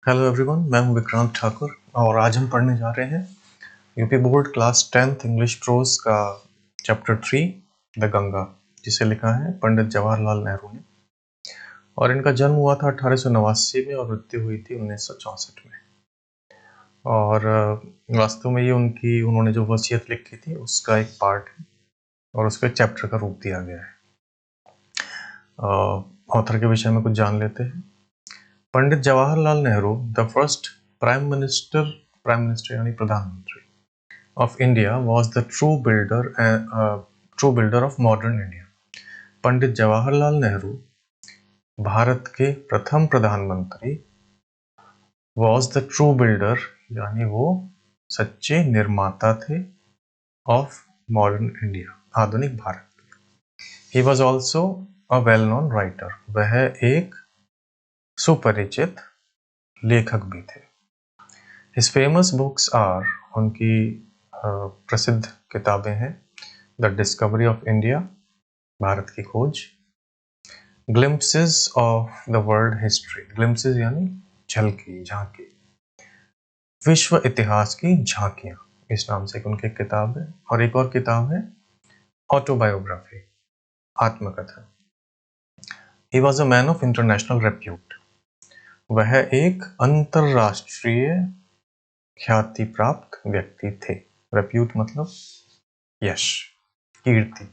Hello everyone, मैं हूं विक्रांत ठाकुर और आज हम पढ़ने जा रहे हैं UP board class 10th English pros का चैप्टर 3 द गंगा, जिसे लिखा है पंडित जवाहरलाल नेहरू ने। और इनका जन्म हुआ था 1889 में और मृत्यु हुई थी 1964 में। और वास्तव में ये उन्होंने जो वसीयत लिखी थी उसका एक पार्ट है और उसको एक चैप्टर का रूप दिया गया है। ऑथर के विषय में कुछ जान लेते हैं। Pandit Jawaharlal Nehru the first prime minister यानी प्रधानमंत्री of India was the true builder of modern India. पंडित जवाहरलाल नेहरू भारत के प्रथम प्रधानमंत्री was the true builder यानी वो सच्चे निर्माता थे of modern India, आधुनिक Bharat. He was also a well-known writer. वह एक सुपरिचित लेखक भी थे। His famous books are, उनकी प्रसिद्ध किताबें हैं the discovery of India, Bharat की खोज, glimpses of the world history, glimpses यानी झलकी, झांकी, विश्व इतिहास की झांकियां, इस नाम से उनकी किताब है। और एक और किताब है ऑटोबायोग्राफी, आत्मकथा। He was a man of international repute, वह एक अंतरराष्ट्रीय ख्याति प्राप्त व्यक्ति थे। रेप्यूट मतलब यश, कीर्ति,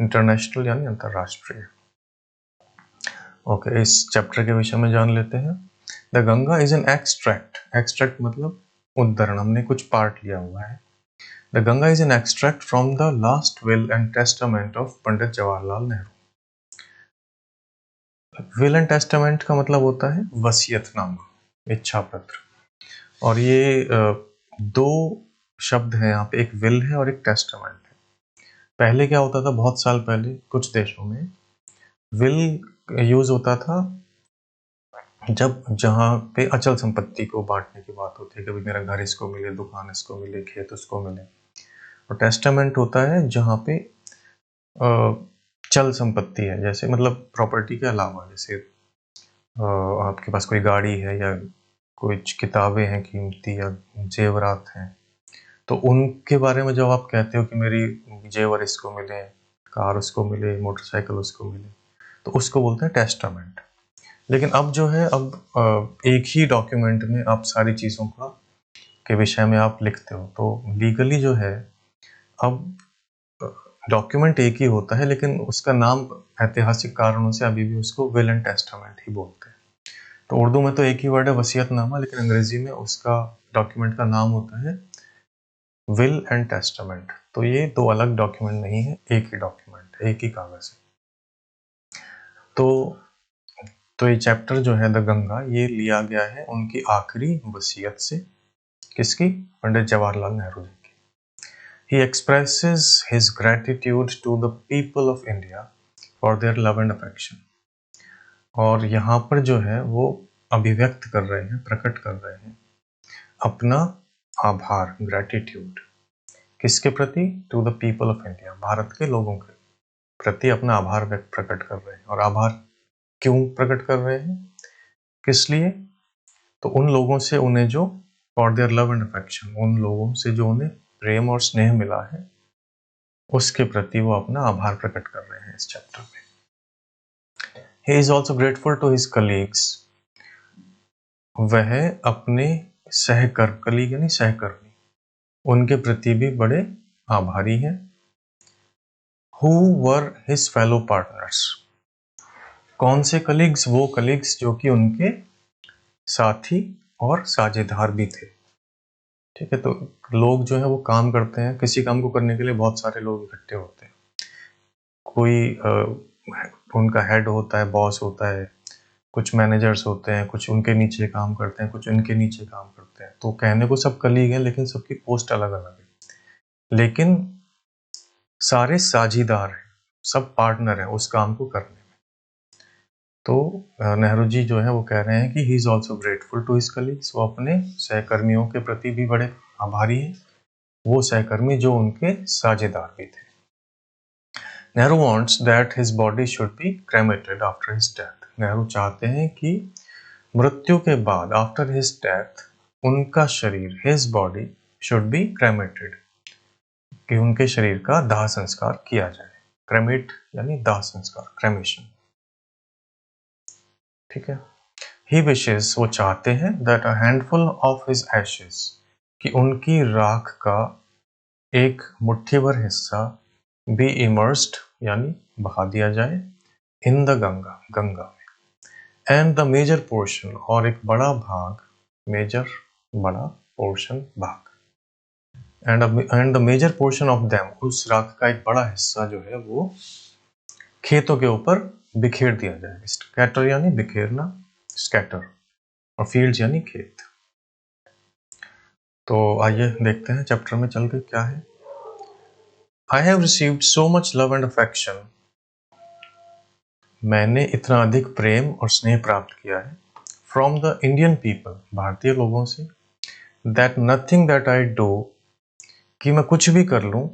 इंटरनेशनल यानी अंतरराष्ट्रीय। ओके, इस चैप्टर के विषय में जान लेते हैं। The Ganga is an extract मतलब उद्धरण, हमने कुछ पार्ट लिया हुआ है। The Ganga is an extract from the last will and testament of Pandit Jawaharlal Nehru. Will and testament का मतलब होता है वसीयतनामा, इच्छा पत्र। और ये दो शब्द हैं यहाँ पे, एक विल है और एक टेस्टामेंट है। पहले क्या होता था, बहुत साल पहले कुछ देशों में विल यूज होता था जब जहाँ पे अचल संपत्ति को बांटने की बात होती है, कभी मेरा घर इसको मिले, दुकान इसको मिले, खेत उसको मिले। और टेस्टामेंट होता है जहाँ पे चल संपत्ति है, जैसे मतलब प्रॉपर्टी के अलावा, जैसे आपके पास कोई गाड़ी है या कुछ किताबें हैं कीमती या जेवरात हैं, तो उनके बारे में जब आप कहते हो कि मेरी जेवर इसको मिले, कार उसको मिले, मोटरसाइकिल उसको मिले, तो उसको बोलते हैं टेस्टामेंट। लेकिन अब जो है, अब एक ही डॉक्यूमेंट में आप सारी चीज़ों का के विषय में आप लिखते हो, तो लीगली जो है अब डॉक्यूमेंट एक ही होता है, लेकिन उसका नाम ऐतिहासिक कारणों से अभी भी उसको विल एंड टेस्टामेंट ही बोलते हैं। तो उर्दू में तो एक ही वर्ड है वसीयतनामा, लेकिन अंग्रेजी में उसका डॉक्यूमेंट का नाम होता है विल एंड टेस्टामेंट। तो ये दो अलग डॉक्यूमेंट नहीं है, एक ही डॉक्यूमेंट है, एक ही कागज है। तो ये चैप्टर जो है द गंगा, ये लिया गया है उनकी आखिरी वसीयत से। किसकी? पंडित जवाहरलाल नेहरू जी की। He expresses his gratitude to the people of India for their love and affection. और यहाँ पर जो है वो अभिव्यक्त कर रहे हैं, प्रकट कर रहे हैं अपना आभार, ग्रैटिट्यूड। किसके प्रति? To the people of India, Bharat के लोगों के प्रति अपना आभार व्यक्त प्रकट कर रहे हैं। और आभार क्यों प्रकट कर रहे हैं, किस लिए? तो उन लोगों से उन्हें जो for their love and affection, उन लोगों से जो उन्हें प्रेम और स्नेह मिला है, उसके प्रति वो अपना आभार प्रकट कर रहे हैं इस चैप्टर में। He is also grateful to his colleagues. वह अपने कलीग यानी सहकर्मी, उनके प्रति भी बड़े आभारी हैं। Who were his fellow partners? कौन से कलीग्स? वो कलीग्स जो कि उनके साथी और साझेदार भी थे। ठीक है, तो लोग जो है वो काम करते हैं, किसी काम को करने के लिए बहुत सारे लोग इकट्ठे होते हैं। कोई उनका हेड होता है, बॉस होता है, कुछ मैनेजर्स होते हैं, कुछ उनके नीचे काम करते हैं, कुछ उनके नीचे काम करते हैं। तो कहने को सब कलीग हैं, लेकिन सबकी पोस्ट अलग अलग है, लेकिन सारे साझीदार हैं, सब पार्टनर हैं उस काम को करने में। तो नेहरू जी जो है वो कह रहे हैं कि he is also grateful to his colleagues, वो अपने सहकर्मियों के प्रति भी बड़े आभारी हैं, वो सहकर्मी जो उनके साझेदार भी थे। Nehru wants that his body should be cremated after his death. Nehru चाहते हैं कि मृत्यु के बाद आफ्टर हिज डेथ उनका शरीर हिज बॉडी शुड बी क्रेमेटेड, कि उनके शरीर का दाह संस्कार किया जाए। क्रेमेट यानी दाह संस्कार, क्रेमेशन। ठीक है। ही विशेस, वो चाहते हैं, that a handful of his ashes, कि उनकी राख का एक मुट्ठी भर हिस्सा बी इमर्स्ड यानी बहा दिया जाए, इन द गंगा, गंगा में। एंड द मेजर पोर्शन, और एक बड़ा भाग, मेजर बड़ा, पोर्शन भाग, and the major portion of them, उस राख का एक बड़ा हिस्सा जो है वो खेतों के ऊपर बिखेर दिया जाए। स्कैटर यानी बिखेरना, स्कैटर, और फील्ड्स यानी खेत। तो आइए देखते हैं चैप्टर में चल के क्या है। I have received so much love and affection, मैंने इतना अधिक प्रेम और स्नेह प्राप्त किया है, फ्रॉम द इंडियन पीपल, भारतीय लोगों से, that nothing that I do, कि मैं कुछ भी कर लूं,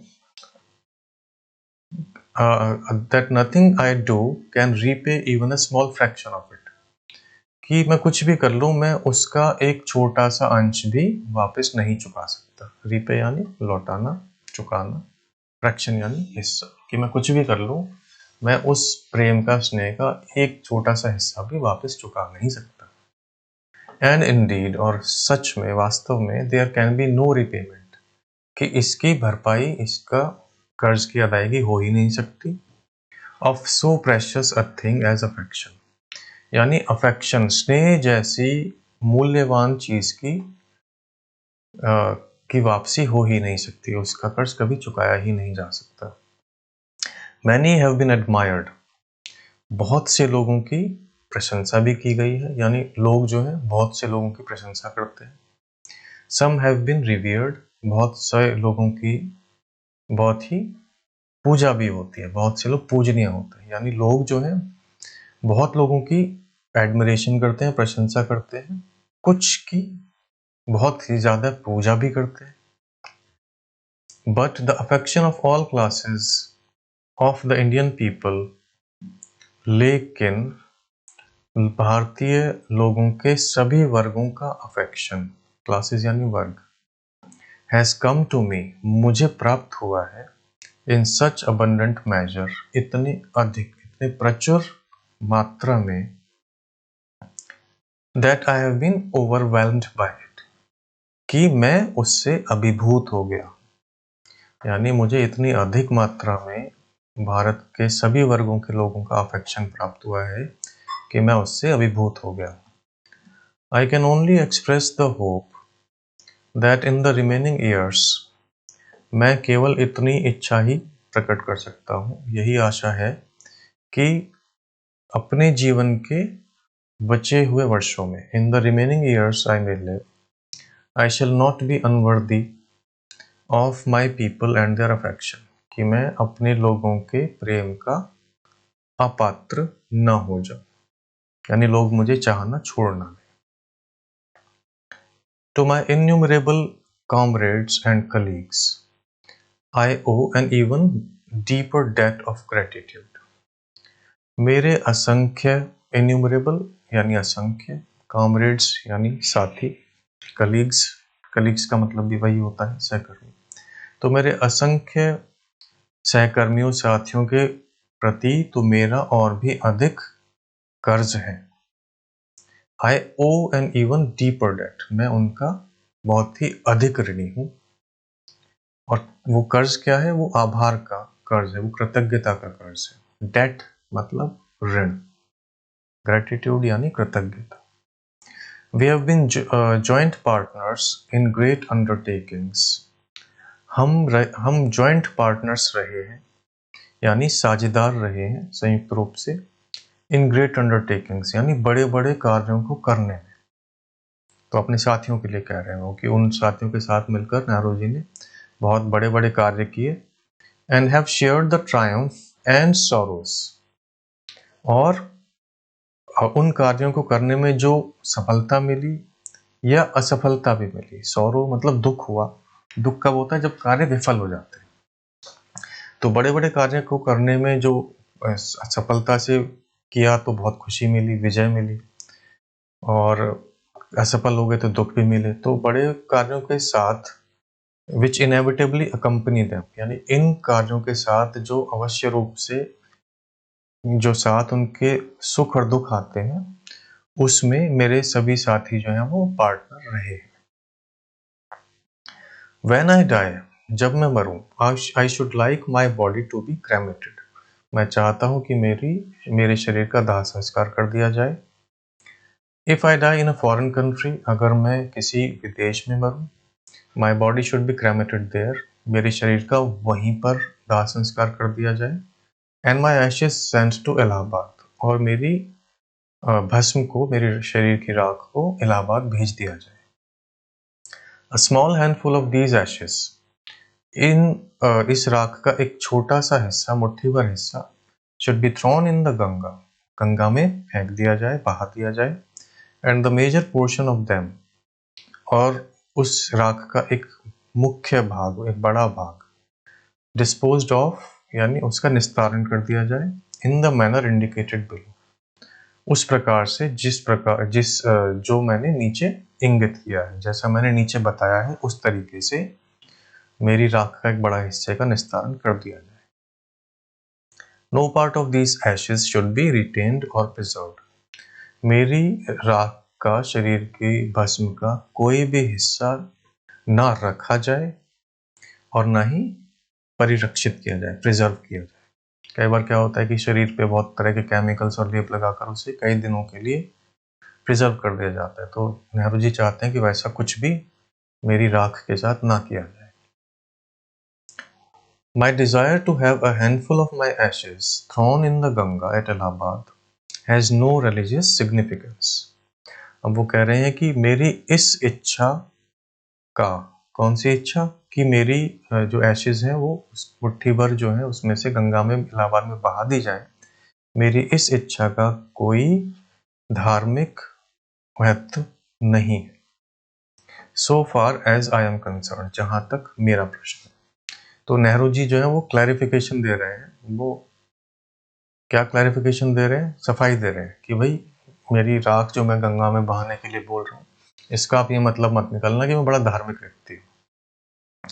that nothing I do can repay even a small fraction of it, कि मैं कुछ भी कर लूं, मैं उसका एक छोटा सा अंश भी वापस नहीं चुका सकता। रीपे यानी लौटाना, चुकाना, फ्रैक्शन यानी हिस्सा, कि मैं कुछ भी कर लूं, मैं उस प्रेम का, स्नेह का एक छोटा सा हिस्सा भी वापस चुका नहीं सकता। एंड इंडीड, और सच में, वास्तव में, there can be no repayment, कि इसकी भरपाई, इसका कर्ज की अदायगी हो ही नहीं सकती, of so precious a thing as affection, यानी अफेक्शन, स्नेह जैसी मूल्यवान चीज की वापसी हो ही नहीं सकती, उसका कर्ज कभी चुकाया ही नहीं जा सकता। मैनी हैव बीन एडमायर्ड, बहुत से लोगों की प्रशंसा भी की गई है, यानी लोग जो है बहुत से लोगों की प्रशंसा करते हैं। सम हैव बीन रिवियर्ड, बहुत से लोगों की बहुत ही पूजा भी होती है, बहुत से लोग पूजनीय होते हैं, यानी लोग जो है बहुत लोगों की एडमिरेशन करते हैं, प्रशंसा करते हैं, कुछ की बहुत ही ज्यादा पूजा भी करते हैं। But the affection of all classes of the Indian people, लेकिन भारतीय लोगों के सभी वर्गों का अफेक्शन, क्लासेस यानी वर्ग, हैज कम टू मी, मुझे प्राप्त हुआ है, इन सच अबंडेंट मेजर, इतने अधिक, इतने प्रचुर मात्रा में, that I have been overwhelmed by it, कि मैं उससे अभिभूत हो गया, यानी मुझे इतनी अधिक मात्रा में भारत के सभी वर्गों के लोगों का अफेक्शन प्राप्त हुआ है कि मैं उससे अभिभूत हो गया। I can only express the hope that in the remaining years, मैं केवल इतनी इच्छा ही प्रकट कर सकता हूँ, यही आशा है कि अपने जीवन के बचे हुए वर्षों में, in the remaining years I may live, I shall not be unworthy of my people and their affection, कि मैं अपने लोगों के प्रेम का अपात्र न हो जाऊं, यानी लोग मुझे चाहना छोड़ ना दें। To my innumerable comrades and colleagues I owe an even deeper debt of gratitude, मेरे असंख्य, इन्यूमरेबल यानी असंख्य, कॉमरेड्स यानी साथी, कलीग्स, कलीग्स का मतलब भी वही होता है, सहकर्मी, तो मेरे असंख्य सहकर्मियों, साथियों के प्रति तो मेरा और भी अधिक कर्ज है। I owe an even deeper debt, मैं उनका बहुत ही अधिक ऋणी हूं, और वो कर्ज क्या है, वो आभार का कर्ज है, वो कृतज्ञता का कर्ज है। डेट मतलब ऋण, ग्रेटिट्यूड यानी कृतज्ञता। We have been joint partners in great undertakings, हम जॉइंट पार्टनर्स रहे हैं, यानी साझेदार रहे हैं संयुक्त रूप से, इन ग्रेट अंडरटेकिंग्स यानी बड़े बड़े कार्यों को करने में। तो अपने साथियों के लिए कह रहे हो कि उन साथियों के साथ मिलकर नेहरू जी ने बहुत बड़े बड़े कार्य किए। And have shared the Triumph and sorrows, और उन कार्यों को करने में जो सफलता मिली या असफलता भी मिली, सौरो मतलब दुख हुआ, दुख कब होता है, जब कार्य विफल हो जाते हैं। तो बड़े बड़े कार्य को करने में जो सफलता से किया तो बहुत खुशी मिली, विजय मिली, और असफल हो गए तो दुख भी मिले। तो बड़े कार्यों के साथ विच इनएविटेबली अकम्पनी देम, यानी इन कार्यों के साथ जो अवश्य रूप से जो साथ उनके सुख और दुख आते हैं, उसमें मेरे सभी साथी जो हैं वो पार्टनर रहे। When I die, जब मैं मरूं, I should like my body to be cremated. मैं चाहता हूं कि मेरे शरीर का दाह संस्कार कर दिया जाए। If I die in a foreign country, अगर मैं किसी विदेश में मरूं, my body should be cremated there. मेरे शरीर का वहीं पर दाह संस्कार कर दिया जाए। And my ashes sent to Allahabad, और मेरी भस्म को, मेरे शरीर की राख को इलाहाबाद भेज दिया जाए। A small handful of these ashes, इस राख का एक छोटा सा हिस्सा, मुट्ठी भर हिस्सा, should be thrown in the Ganga, Ganga में फेंक दिया जाए, बहा दिया जाए। And the major portion of them, और उस राख का एक मुख्य भाग, एक बड़ा भाग, disposed of, यानी उसका निस्तारण कर दिया जाए। In the manner indicated below, उस प्रकार से जो मैंने नीचे इंगित किया है, जैसा मैंने नीचे बताया है, उस तरीके से मेरी राख का एक बड़ा हिस्से का निस्तारण कर दिया जाए। No part of these ashes should be retained or preserved. मेरी राख का, शरीर की भस्म का कोई भी हिस्सा ना रखा जाए और ना ही परिरक्षित किया जाए, प्रिजर्व किया जाए। कई बार क्या होता है कि शरीर पे बहुत तरह के केमिकल्स और लेप लगाकर उसे कई दिनों के लिए प्रिजर्व कर दिया जाता है। तो नेहरू जी चाहते हैं कि वैसा कुछ भी मेरी राख के साथ ना किया जाए। My desire to have a handful of my ashes thrown in the Ganga at Allahabad has no religious significance. अब वो कह रहे हैं कि मेरी इस इच्छा का, कौन सी इच्छा, कि मेरी जो एशेज हैं वो मुट्ठी भर जो है उसमें से गंगा में, इलाहाबाद में बहा दी जाए, मेरी इस इच्छा का कोई धार्मिक महत्व नहीं है। So far as I am concerned, जहां तक मेरा प्रश्न। तो नेहरू जी जो है वो क्लैरिफिकेशन दे रहे हैं। वो क्या क्लैरिफिकेशन दे रहे हैं? सफाई दे रहे हैं कि भाई मेरी राख जो मैं गंगा में बहाने के लिए बोल रहा हूँ, इसका आप ये मतलब मत निकालना कि मैं बड़ा धार्मिक व्यक्ति हूँ।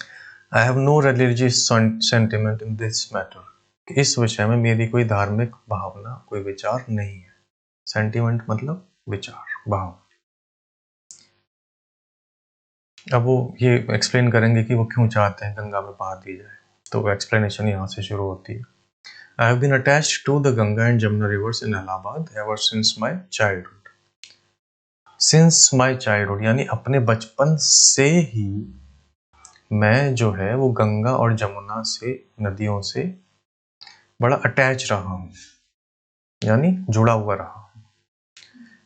I have no religious sentiment in this matter. इस विषय में मेरी कोई धार्मिक भावना, कोई विचार नहीं है। सेंटिमेंट मतलब विचार, भाव। अब वो ये एक्सप्लेन करेंगे कि वो क्यों चाहते हैं गंगा में बहा दी जाए। तो एक्सप्लेनेशन यहाँ से शुरू होती है। I have been attached to the Ganga and Jamuna rivers in Allahabad ever since my childhood. Since my childhood, यानी अपने बचपन से ही मैं जो है वो गंगा और जमुना से, नदियों से बड़ा अटैच रहा हूँ, यानी जुड़ा हुआ रहा हूँ।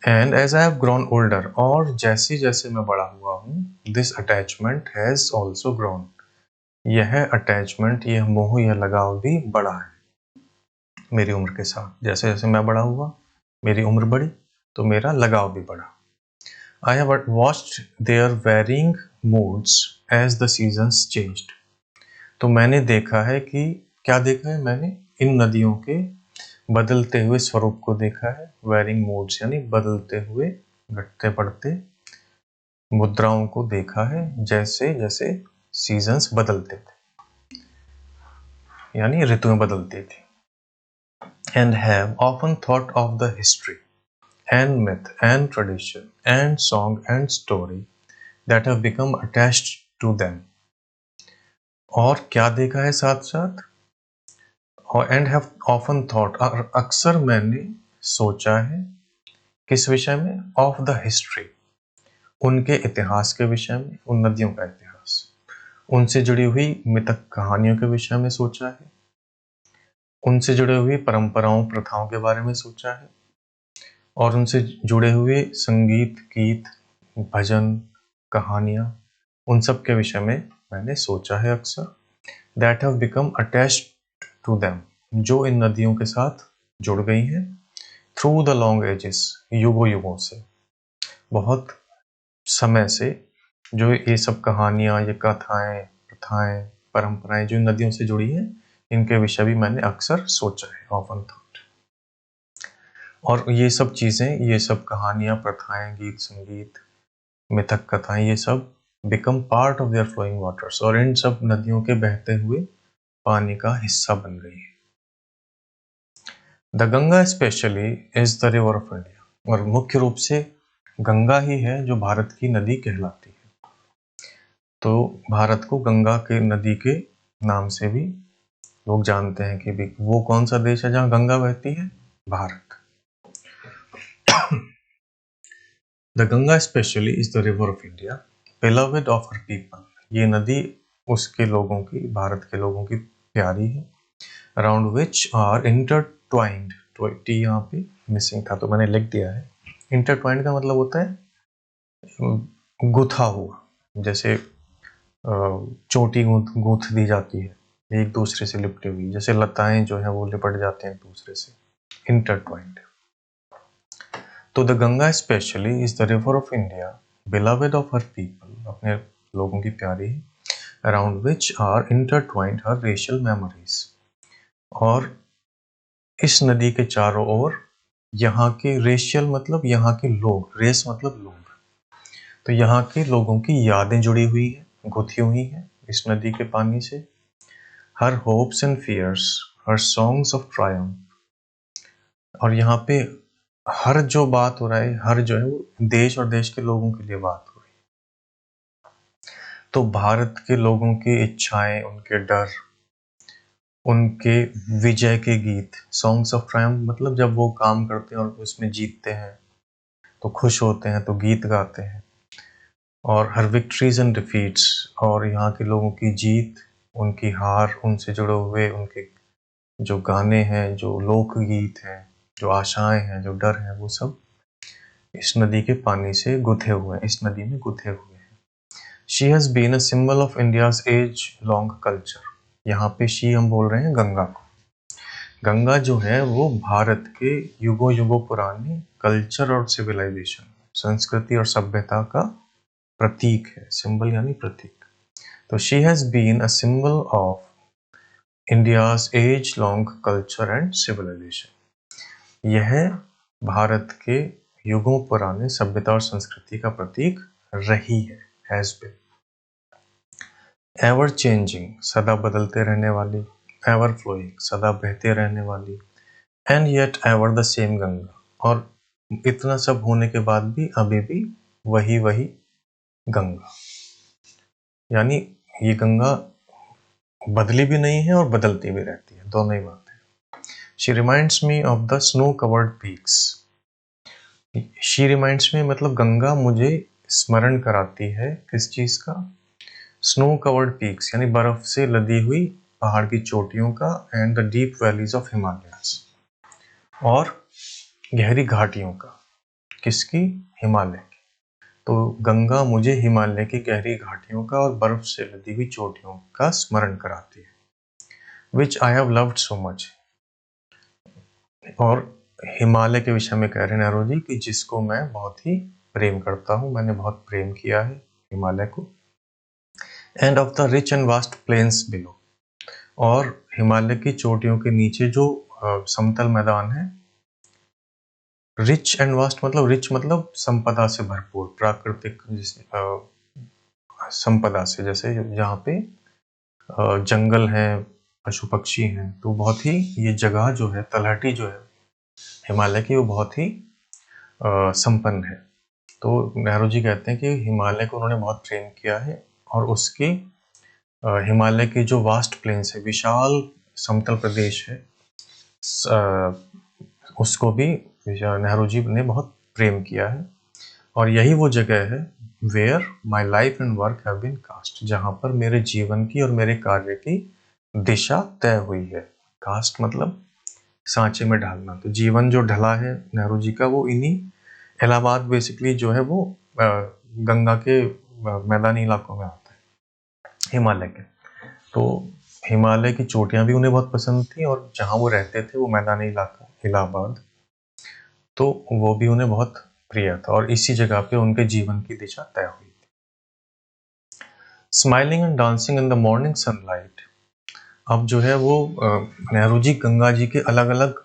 And as I have grown older, और जैसे जैसे मैं बड़ा हुआ हूँ, this attachment has also grown. यह अटैचमेंट, यह मोह, यह लगाव भी बढ़ा है मेरी उम्र के साथ। जैसे जैसे मैं बड़ा हुआ, मेरी उम्र बढ़ी, तो मेरा लगाव भी बढ़ा। I have watched their varying moods as the seasons changed. तो मैंने देखा है कि, क्या देखा है मैंने? इन नदियों के बदलते हुए स्वरूप को देखा है। varying moods यानी बदलते हुए, घटते बढ़ते मुद्राओं को देखा है, जैसे जैसे सीजन्स बदलते थे, यानी ऋतुएं बदलती थी। And have often thought of the history and myth and tradition and song and story that have become attached to them. और क्या देखा है साथ साथ? और and have often thought, और अक्सर मैंने सोचा है, किस विषय में? Of the history, उनके इतिहास के विषय में, उन नदियों का इतिहास, उनसे जुड़ी हुई मिथक कहानियों के विषय में सोचा है, उनसे जुड़े हुए परंपराओं, प्रथाओं के बारे में सोचा है, और उनसे जुड़े हुए संगीत, गीत, भजन, कहानियाँ, उन सब के विषय में मैंने सोचा है अक्सर। That have become attached to them, जो इन नदियों के साथ जुड़ गई हैं। Through the long ages, युगों युगों से, बहुत समय से, जो ये सब कहानियाँ, ये कथाएं, प्रथाएं, परंपराएं जो इन नदियों से जुड़ी हैं, इनके विषय भी मैंने अक्सर सोचा है, often thought. और ये सब चीज़ें, ये सब कहानियाँ, प्रथाएँ, गीत, संगीत, मिथक कथाएँ, ये सब become part of their flowing waters, और इन सब नदियों के बहते हुए पानी का हिस्सा बन गई है। The Ganga specially is the river of India, और मुख्य रूप से गंगा ही है जो भारत की नदी कहलाती है। तो भारत को गंगा के नदी के नाम से भी लोग जानते हैं कि भी वो कौन सा देश है जहाँ गंगा बहती है, Bharat. The Ganga specially is the river of India, beloved of her people, ये नदी उसके लोगों की, भारत के लोगों की प्यारी है। Around which are intertwined, T यहाँ पे मिसिंग था तो मैंने लिख दिया है। इंटरट्वाइंड का मतलब होता है गुथा हुआ, जैसे चोटी गूंथ दी जाती है एक दूसरे से लिपटी हुई, जैसे लताएं जो है वो लिपट जाते हैं एक दूसरे से, इंटरट्वाइंड। तो the Ganga specially is the river of India, beloved of her people, अपने लोगों की प्यारी है। Around which are intertwined her racial memories, और इस नदी के चारों ओर यहाँ के रेशियल मतलब यहाँ के लोग, रेस मतलब लोग, तो यहाँ के लोगों की यादें जुड़ी हुई है, गुथी हुई है इस नदी के पानी से। Her hopes and fears, her songs of triumph, और यहाँ पे हर जो बात हो रहा है, हर जो है वो देश और देश के लोगों के लिए बात हो रही है। तो भारत के लोगों की इच्छाएं, उनके डर, उनके विजय के गीत, सॉन्ग्स ऑफ ट्रायम्फ मतलब जब वो काम करते हैं और उसमें जीतते हैं तो खुश होते हैं तो गीत गाते हैं। और हर विक्ट्रीज एंड डिफीट्स, और यहाँ के लोगों की जीत, उनकी हार, उनसे जुड़े हुए उनके जो गाने हैं, जो लोकगीत हैं, जो आशाएं हैं, जो डर हैं, वो सब इस नदी के पानी से गुथे हुए हैं, इस नदी में गुथे हुए हैं। She has been a symbol of India's age long culture, यहाँ पे शी हम बोल रहे हैं गंगा को। गंगा जो है वो भारत के युगों युगों पुराने कल्चर और सिविलाइजेशन, संस्कृति और सभ्यता का प्रतीक है। सिंबल यानी प्रतीक। तो she has been a symbol of India's age long culture and civilisation, यह भारत के युगों पुराने सभ्यता और संस्कृति का प्रतीक रही है, हैज बीन। एवर चेंजिंग, सदा बदलते रहने वाली, एवर फ्लोइंग, सदा बहते रहने वाली, and yet ever the same Ganga, और इतना सब होने के बाद भी अभी भी वही वही गंगा, यानी ये गंगा बदली भी नहीं है और बदलती भी रहती है, दोनों ही बात है। She reminds me of the snow covered peaks, she reminds me मतलब गंगा मुझे स्मरण कराती है किस चीज का, स्नो कवर्ड पीक्स यानी बर्फ से लदी हुई पहाड़ की चोटियों का, and the deep valleys of Himalayas, और गहरी घाटियों का, किसकी, हिमालय की। तो गंगा मुझे हिमालय की गहरी घाटियों का और बर्फ से लदी हुई चोटियों का स्मरण कराती है। Which I have loved so much, और हिमालय के विषय में कह रहे हैं नेहरू जी कि जिसको मैं बहुत ही प्रेम करता हूँ, मैंने बहुत प्रेम किया है हिमालय को। And of the rich and vast plains below, और हिमालय की चोटियों के नीचे जो समतल मैदान है। रिच एंड वास्ट मतलब, रिच मतलब संपदा से भरपूर, प्राकृतिक संपदा से, जैसे जहाँ पे जंगल है, पशु पक्षी हैं, तो बहुत ही ये जगह जो है, तलहटी जो है हिमालय की, वो बहुत ही संपन्न है। तो नेहरू जी कहते हैं कि हिमालय को उन्होंने बहुत प्रेम किया है, और उसकी हिमालय की जो वास्ट प्लेन्स है, विशाल समतल प्रदेश है, उसको भी नेहरू जी ने बहुत प्रेम किया है। और यही वो जगह है where my life and work have been cast, जहाँ पर मेरे जीवन की और मेरे कार्य की दिशा तय हुई है। कास्ट मतलब सांचे में ढालना, तो जीवन जो ढला है नेहरू जी का, वो इन्हीं इलाहाबाद बेसिकली जो है वो गंगा के मैदानी इलाकों में आता है, हिमालय के। तो हिमालय की चोटियां भी उन्हें बहुत पसंद थी, और जहाँ वो रहते थे वो मैदानी इलाका इलाहाबाद, तो वो भी उन्हें बहुत प्रिय था, और इसी जगह पे उनके जीवन की दिशा तय हुई थी। Smiling and dancing in the morning sunlight, अब जो है वो नेहरू जी गंगा जी के अलग अलग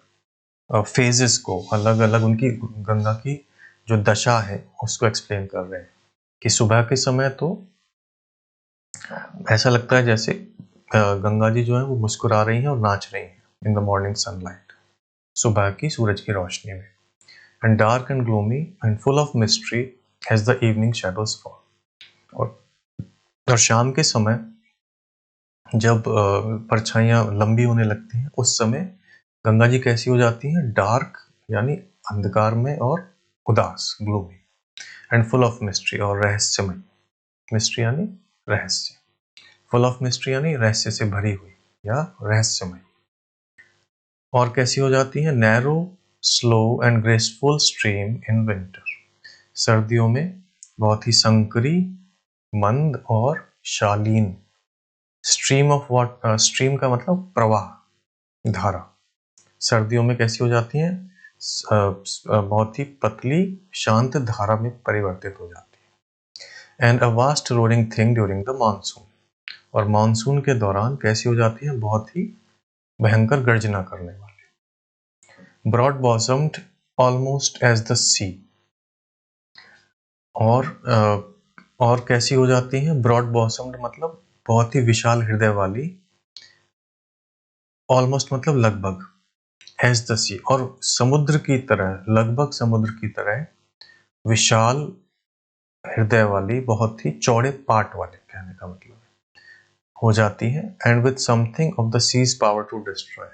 फेजेस को, अलग-अलग उनकी गंगा की जो दशा है उसको एक्सप्लेन कर रहे हैं कि सुबह के समय तो ऐसा लगता है जैसे गंगा जी जो है वो मुस्कुरा रही हैं और नाच रही हैं इन द मॉर्निंग सनलाइट, सुबह की सूरज की रोशनी में। And dark and gloomy and full of mystery as the evening shadows fall. और शाम के समय जब परछाइयाँ लंबी होने लगती हैं, उस समय गंगा जी कैसी हो जाती हैं? डार्क यानी अंधकार में और उदास, gloomy, and full of mystery और रहस्यमय। मिस्ट्री यानी रहस्य, फुल ऑफ मिस्ट्री यानी रहस्य से भरी हुई या रहस्यमय। और कैसी हो जाती है? Narrow, slow and graceful stream in winter. सर्दियों में बहुत ही संकरी, मंद और शालीन। स्ट्रीम ऑफ वाट, स्ट्रीम का मतलब प्रवाह, धारा। सर्दियों में कैसी हो जाती हैं? बहुत ही पतली, शांत धारा में परिवर्तित हो जाती है। And a vast rolling thing during the monsoon. और मानसून के दौरान कैसी हो जाती है? बहुत ही भयंकर गर्जना करने वाली। ब्रॉड बॉसम्ड ऑलमोस्ट एज द सी। और कैसी हो जाती है? ब्रॉड बॉसम्ड मतलब बहुत ही विशाल हृदय वाली, ऑलमोस्ट मतलब लगभग, एज द सी और समुद्र की तरह, लगभग समुद्र की तरह विशाल हृदय वाली, बहुत ही चौड़े पाट वाले, कहने का मतलब हो जाती है। And with something of the sea's power to destroy.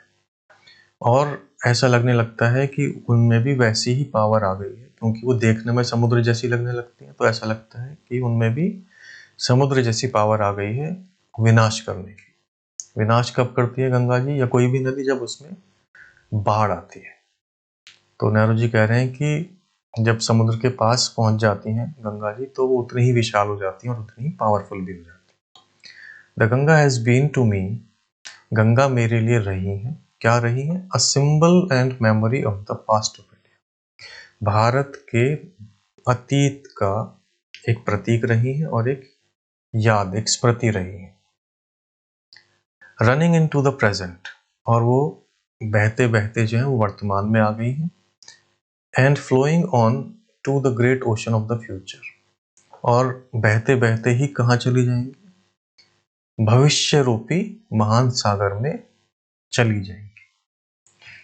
और ऐसा लगने लगता है कि उनमें भी वैसी ही पावर आ गई है, क्योंकि वो देखने में समुद्र जैसी लगने लगती है, तो ऐसा लगता है कि उनमें भी समुद्र जैसी पावर आ गई है विनाश करने की। विनाश कब करती है गंगा जी या कोई भी नदी? जब उसमें बाढ़ आती है। तो नेहरू जी कह रहे हैं कि जब समुद्र के पास पहुंच जाती हैं गंगा जी, तो वो उतनी ही विशाल हो जाती हैं और उतनी ही पावरफुल भी हो जाती है। The Ganga has been to me. Ganga मेरे लिए रही है। क्या रही है? A symbol and memory of the past of India. Bharat के अतीत का एक प्रतीक रही है और एक याद, एक स्मृति रही है। Running into the present, और वो बहते बहते जो है वो वर्तमान में आ गई है। And flowing on to the great ocean of the future, और बहते बहते ही कहाँ चली जाएंगी? भविष्य रूपी महान सागर में चली जाएंगी।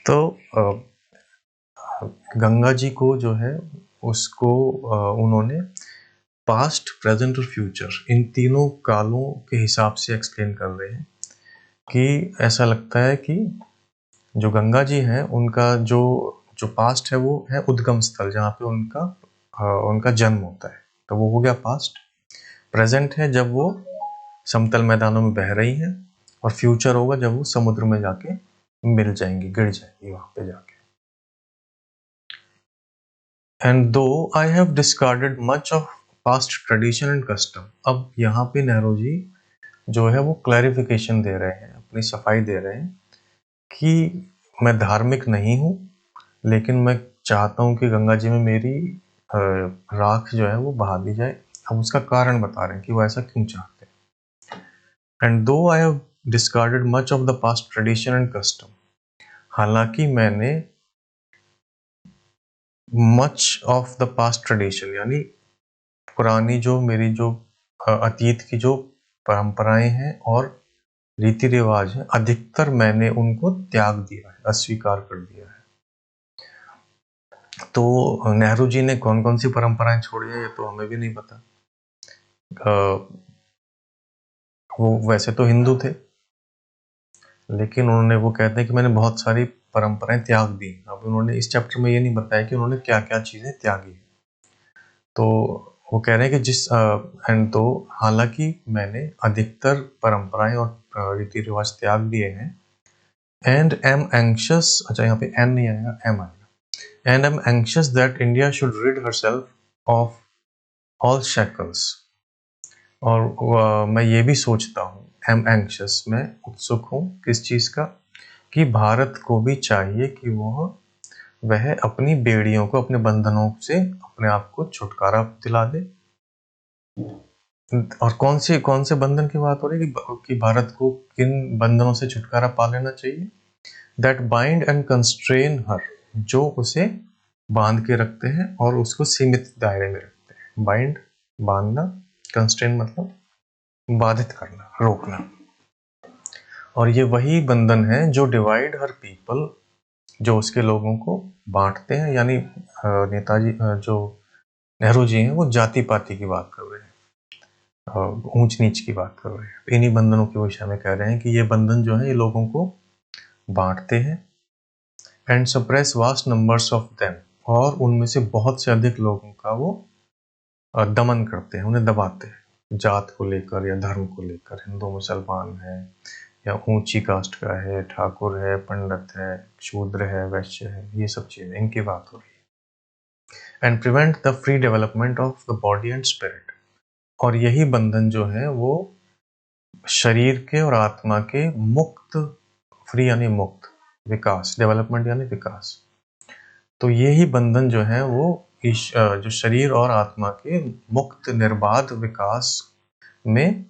तो गंगा जी को जो है उसको उन्होंने पास्ट, प्रेजेंट और फ्यूचर, इन तीनों कालों के हिसाब से एक्सप्लेन कर रहे हैं कि ऐसा लगता है कि जो गंगा जी हैं उनका जो जो पास्ट है वो है उद्गम स्थल, जहाँ पे उनका जन्म होता है, तो वो हो गया पास्ट। प्रेजेंट है जब वो समतल मैदानों में बह रही हैं, और फ्यूचर होगा जब वो समुद्र में जाके मिल जाएंगी, गिर जाएंगी वहां पे जाके। एंड दो I have discarded much of past tradition and custom. अब यहाँ पे नेहरू जी जो है वो क्लैरिफिकेशन दे रहे हैं, अपनी सफाई दे रहे हैं कि मैं धार्मिक नहीं हूँ, लेकिन मैं चाहता हूँ कि गंगा जी में मेरी राख जो है वो बहा दी जाए। अब उसका कारण बता रहे हैं कि वो ऐसा क्यों चाहते हैं। एंड दो I have discarded much of the past tradition and custom. हालांकि मैंने much of the past tradition यानी पुरानी जो मेरी जो अतीत की जो परंपराएं हैं और रीति रिवाज हैं, अधिकतर मैंने उनको त्याग दिया है, अस्वीकार कर दिया है। तो नेहरू जी ने कौन कौन सी परंपराएं छोड़ी है ये तो हमें भी नहीं पता। वो वैसे तो हिंदू थे, लेकिन उन्होंने, वो कहते हैं कि मैंने बहुत सारी परंपराएं त्याग दी। अब उन्होंने इस चैप्टर में ये नहीं बताया कि उन्होंने क्या क्या चीजें त्यागी। तो वो कह रहे हैं कि एंड तो हालांकि मैंने अधिकतर परंपराएं और रीति रिवाज त्याग दिए हैं। एंड एम एंक्शस, अच्छा यहाँ पे एन नहीं आएगा, एम आएगा। And am anxious that India should rid herself of all shackles। और मैं ये भी सोचता हूँ, एम एंक्शस, मैं उत्सुक हूँ किस चीज़ का? कि भारत को भी चाहिए कि वह अपनी बेड़ियों को, अपने बंधनों से अपने आप को छुटकारा दिला दे। और कौन से बंधन की बात हो रही है कि भारत को किन बंधनों से छुटकारा पा लेना चाहिए? दैट बाइंड एंड कंस्ट्रेन हर, जो उसे बांध के रखते हैं और उसको सीमित दायरे में रखते हैं। बाइंड, बांधना, कंस्ट्रेन मतलब बाधित करना, रोकना। और ये वही बंधन है जो डिवाइड हर पीपल, जो उसके लोगों को बांटते हैं। यानी नेताजी जो नेहरू जी हैं वो जाति पाति की बात कर रहे हैं, ऊंच नीच की बात कर रहे हैं। इन्हीं बंधनों के विषय में कह रहे हैं कि ये बंधन जो है ये लोगों को बांटते हैं and suppress vast numbers of them, और उनमें से बहुत से अधिक लोगों का वो दमन करते हैं, उन्हें दबाते हैं। जात को लेकर या धर्म को लेकर, हिंदू मुसलमान है या ऊंची कास्ट का है, ठाकुर है, पंडित है, शूद्र है, वैश्य है, ये सब चीजें इनकी बात हो रही है। And prevent the free development of the body and spirit, और यही बंधन जो है वो शरीर के और आत्मा के मुक्त, फ्री यानी मुक्त, विकास, डेवलपमेंट यानी विकास। तो यही बंधन जो है वो जो शरीर और आत्मा के मुक्त निर्बाध विकास में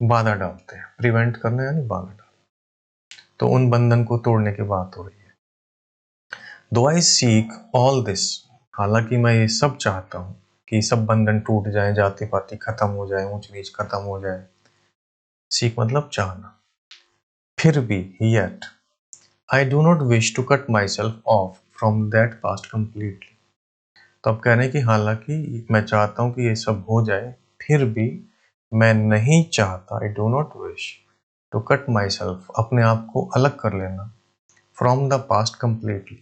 बाधा डालते हैं। प्रिवेंट करना यानी बाधा डालना। तो उन बंधन को तोड़ने की बात हो रही है। दो आई सीक ऑल दिस, हालांकि मैं ये सब चाहता हूँ कि सब बंधन टूट जाए, जाति पाति खत्म हो जाए, ऊंच नीच खत्म हो जाए। सीक मतलब चाहना। फिर भी yet I do not wish to cut myself off from that past completely. तो अब कह रहे हैं कि हालांकि मैं चाहता हूं कि ये सब हो जाए, फिर भी मैं नहीं चाहता, I do not wish to cut myself, अपने आप को अलग कर लेना, from the past completely,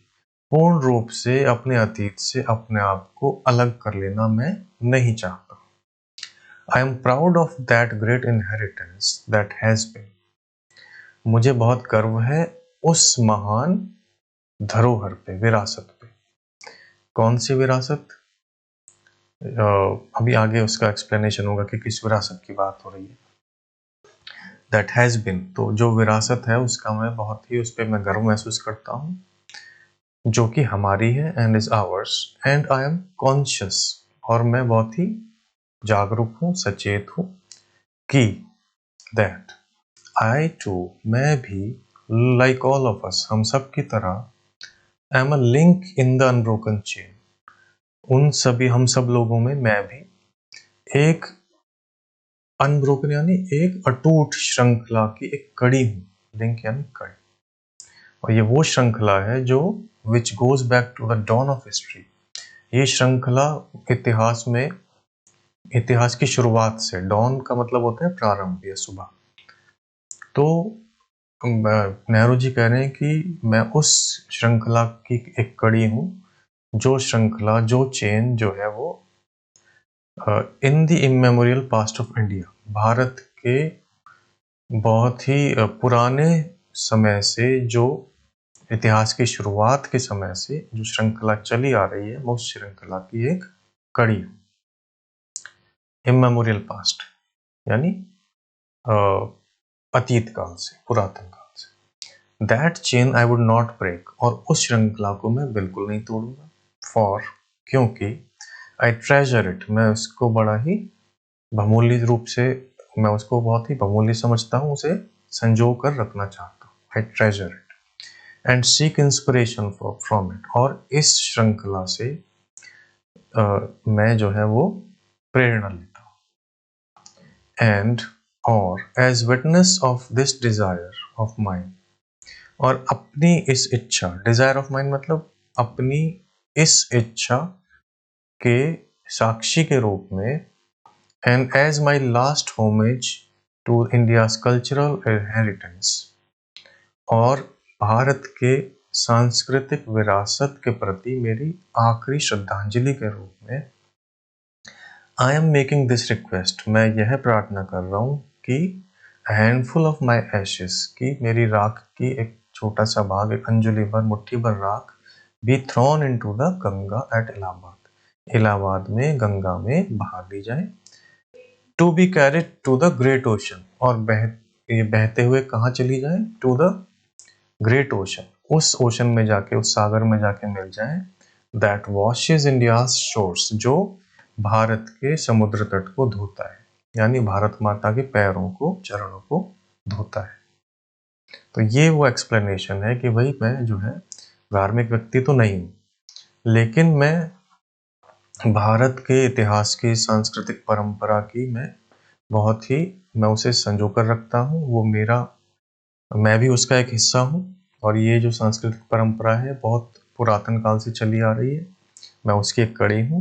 पूर्ण रूप से अपने अतीत से अपने आप को अलग कर लेना मैं नहीं चाहता। I am proud of that great inheritance that has been, मुझे बहुत गर्व है उस महान धरोहर पे, विरासत पे। कौन सी विरासत? अभी आगे उसका एक्सप्लेनेशन होगा कि किस विरासत की बात हो रही है। दैट हैज बीन, तो जो विरासत है उसका मैं बहुत ही, उस पर मैं गर्व महसूस करता हूँ, जो कि हमारी है, and is ours, and I am conscious, और मैं बहुत ही जागरूक हूँ, सचेत हूँ कि दैट आई टू, मैं भी, लाइक ऑल ऑफ अस, हम सब की तरह, I am a link in the unbroken chain, उन सभी, हम सब लोगों में मैं भी एक अनब्रोकन यानी एक अटूट श्रृंखला की एक कड़ी हूँ। लिंक यानी कड़ी, और ये वो श्रृंखला है जो which goes back to the dawn of history. ये श्रृंखला इतिहास में, इतिहास की शुरुआत से, डॉन का मतलब होता है प्रारंभ या सुबह। तो नेहरू जी कह रहे हैं कि मैं उस श्रृंखला की एक कड़ी हूँ, जो श्रृंखला, जो चेन जो है वो in the immemorial past of India, Bharat के बहुत ही पुराने समय से, जो इतिहास की शुरुआत के समय से जो श्रृंखला चली आ रही है, वो श्रृंखला की एक कड़ी। इमेमोरियल पास्ट यानी अतीत काल से, पुरातन काल से। That chain I would not break, और उस श्रृंखला को मैं बिल्कुल नहीं तोड़ूंगा। फॉर, क्योंकि आई ट्रेजर इट, मैं उसको बड़ा ही बहुमूल्य रूप से, मैं उसको बहुत ही बहुमूल्य समझता हूँ, उसे संजो कर रखना चाहता हूँ। I treasure it and seek inspiration from it, और इस श्रृंखला से मैं जो है वो प्रेरणा लेता हूँ। एंड और as witness of this desire of mind, और अपनी इस इच्छा, डिजायर ऑफ माइंड मतलब अपनी इस इच्छा के साक्षी के रूप में, and as my last homage to India's cultural inheritance, और भारत के सांस्कृतिक विरासत के प्रति मेरी आखिरी श्रद्धांजलि के रूप में, I am making this request, मैं यह प्रार्थना कर रहा हूँ कि a handful of my ashes, कि मेरी राख की एक छोटा सा भाग, एक अंजलि भर, मुट्ठी भर राख, be thrown into the Ganga at Allahabad, Allahabad में गंगा में बहा दी जाए। To be carried to the great ocean, और ये बहते हुए कहाँ चली जाए? टू द ग्रेट ओशन, उस ओशन में जाके, उस सागर में जाके मिल जाए। दैट वॉशेज इंडियाज शोर्स, जो भारत के समुद्र तट को धोता है, यानी भारत माता के पैरों को, चरणों को धोता है। तो ये वो एक्सप्लेनेशन है कि भाई मैं जो है धार्मिक व्यक्ति तो नहीं हूँ, लेकिन मैं भारत के इतिहास की, सांस्कृतिक परंपरा की मैं उसे संजो कर रखता हूँ। मैं भी उसका एक हिस्सा हूँ और ये जो सांस्कृतिक परंपरा है बहुत पुरातन काल से चली आ रही है। मैं उसकी एक कड़ी हूँ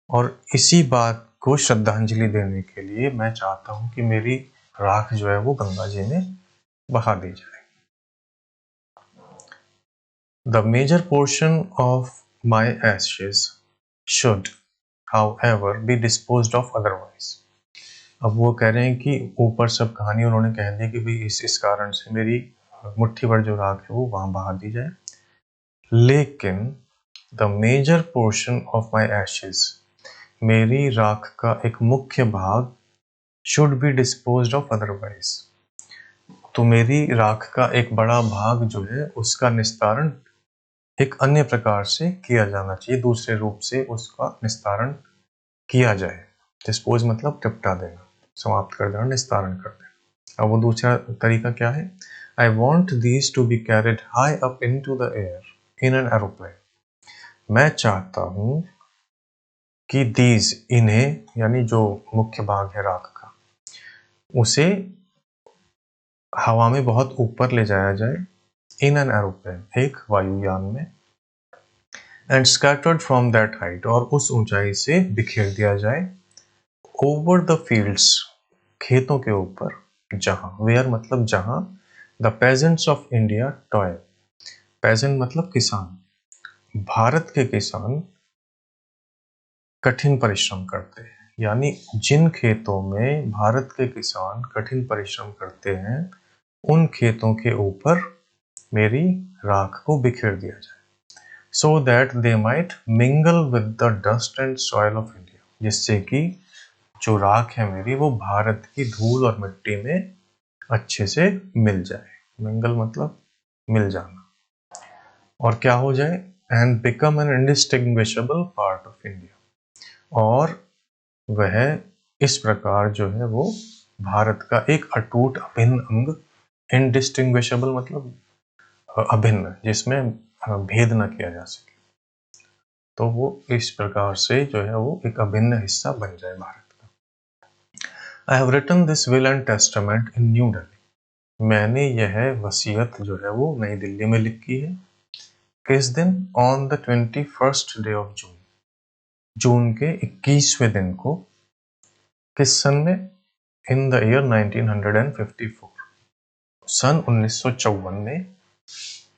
और इसी बात को श्रद्धांजलि देने के लिए मैं चाहता हूँ कि मेरी राख जो है वो गंगा जी में बहा दी जाए। The major portion of my ashes should, however, be disposed of otherwise. अब वो कह रहे हैं कि ऊपर सब कहानी उन्होंने कह दी कि भाई इस कारण से मेरी मुट्ठी भर जो राख है वो वहां बहा दी जाए, लेकिन the major portion of my ashes, मेरी राख का एक मुख्य भाग, should be disposed of otherwise, तो मेरी राख का एक बड़ा भाग जो है उसका निस्तारण एक अन्य प्रकार से किया जाना चाहिए, दूसरे रूप से उसका निस्तारण किया जाए। डिस्पोज मतलब निपटा देना, समाप्त कर देना, निस्तारण कर देना। अब वो दूसरा तरीका क्या है? I want these to be carried high up into the air in an aeroplane. मैं चाहता हूं कि दीज, इन्हें, यानी जो मुख्य भाग है राख का, उसे हवा में बहुत ऊपर ले जाया जाए, इन एन एरोप्लेन, एक वायुयान में, and scattered from that height, और उस ऊंचाई से बिखेर दिया जाए, ओवर द फील्ड्स, खेतों के ऊपर, जहां, वेयर मतलब जहां, the peasants of India toil, peasant मतलब किसान, भारत के किसान कठिन परिश्रम करते हैं, यानी जिन खेतों में भारत के किसान कठिन परिश्रम करते हैं उन खेतों के ऊपर मेरी राख को बिखेर दिया जाए, so that they might mingle with the dust and soil of India, जिससे कि जो राख है मेरी वो भारत की धूल और मिट्टी में अच्छे से मिल जाए। मिंगल मतलब मिल जाना, और क्या हो जाए, and become an indistinguishable part of India, और वह इस प्रकार जो है वो भारत का एक अटूट अभिन्न अंग, इनडिस्टिंग्विशेबल मतलब अभिन्न, जिसमें भेद न किया जा सके, तो वो इस प्रकार से जो है वो एक अभिन्न हिस्सा बन जाए भारत का। I have written this will and testament in New Delhi, मैंने यह वसीयत जो है वो नई दिल्ली में लिखी है। किस दिन? On the 21st day of June, जून के 21वें दिन को। किस सन में? इन द ईयर 1954, सन 1954 में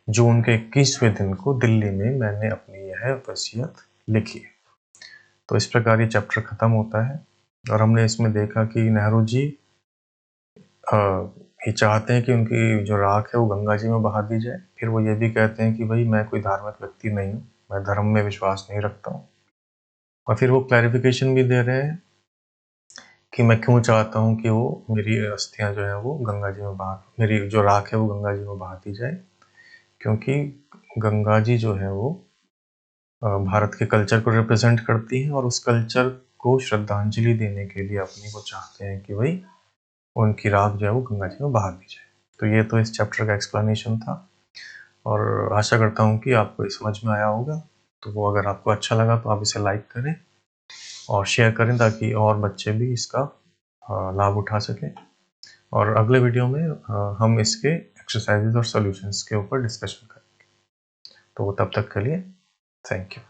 जून के 21वें दिन को दिल्ली में मैंने अपनी यह वसीयत लिखी है। तो इस प्रकार ये चैप्टर खत्म होता है और हमने इसमें देखा कि नेहरू जी ये चाहते हैं कि उनकी जो राख है वो गंगा जी में बहा दी जाए। फिर वो ये भी कहते हैं कि भाई मैं कोई धार्मिक व्यक्ति नहीं हूँ, मैं धर्म में विश्वास नहीं रखता हूँ, और फिर वो क्लैरिफिकेशन भी दे रहे हैं कि मैं क्यों चाहता हूँ कि वो मेरी अस्थियां जो है वो गंगा जी में बहा, मेरी जो राख है वो गंगा जी में बहा दी जाए, क्योंकि गंगा जी जो है वो भारत के कल्चर को रिप्रेजेंट करती हैं और उस कल्चर को श्रद्धांजलि देने के लिए अपनी को चाहते हैं कि भाई उनकी राख जो है वो गंगा जी में बहा दी जाए। तो ये तो इस चैप्टर का एक्सप्लेनेशन था और आशा करता हूँ कि आपको ये समझ में आया होगा। तो वो अगर आपको अच्छा लगा तो आप इसे लाइक करें और शेयर करें ताकि और बच्चे भी इसका लाभ उठा सकें, और अगले वीडियो में हम इसके एक्सरसाइजेज और सॉल्यूशंस के ऊपर डिस्कशन करेंगे। तो तब तक के लिए थैंक यू।